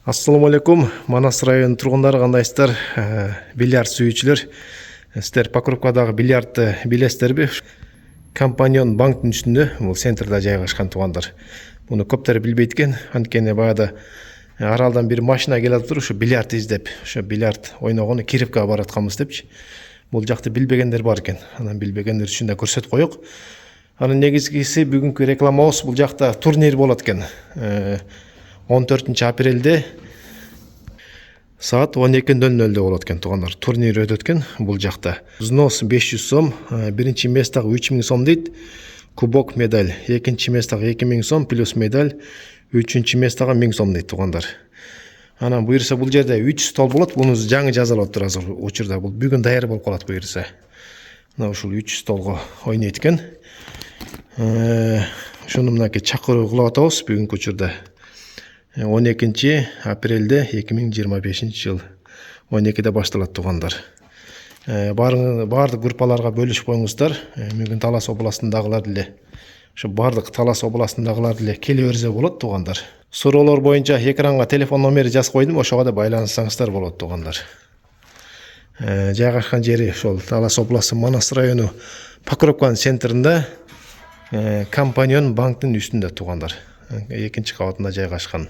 Ассаламу алейкум, Манас району тургундары кандайсыздар? Бильярд сүйүүчүлөр, сиздер Покровкадагы бильярдты билесиздерби? Компаньон банктын үстүндө, бул центрде жайгашкан туугандар. Муну көптөр билбейт экен, анткени баягы аралдан бир машина келип туруп, ушу бильярд издеп, ушу бильярд ойногону Кировкага баратканбыз депчи. Бул жакты билбегендер бар экен. Анан билбегендер үчүн да көрсөтүп коёк. Анын негизгиси бүгүнкү рекламабыз бул жакта турнир болот экен. 14 апрелде саат 12:00 болот экен туугандар. Турнир өтөт экен бул жакта. Взнос 500 сом, биринчи местагы 3000 сом дейт. Кубок медаль, экинчи местагы 2000 сом плюс медаль, үчүнчү местагы 1000 сом дейт туугандар. Анан буюрса бул жерде 3 стол болот. Буну жаңы жазылып тур азыр учурда. Бул бүгүн даяр болуп калат буюрса. Мына ушул 3 столго ойнойт экен. Ошону мынакей чакыруу кылып атабыз бүгүнкү учурда. 12 апрелде 2025 жыл 12-де башталат туугандар. Бардык группаларга бөлүшүп коюңуздар. Мүмкүн Талас областындагылар деле, ошо бардык Талас областындагылар деле келе берсе болот туугандар. Суроолор боюнча экранга телефон номери жазып койдум, ошого да байланыссаңыздар болот туугандар. Жайгашкан жери ошол Талас областы Манас району Покровканын центринде, Компаньон банктын үстүндө туугандар. Экинчи кабатында жайгашкан.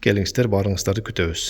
Келиңиздер, барыңыздарды күтөбүз.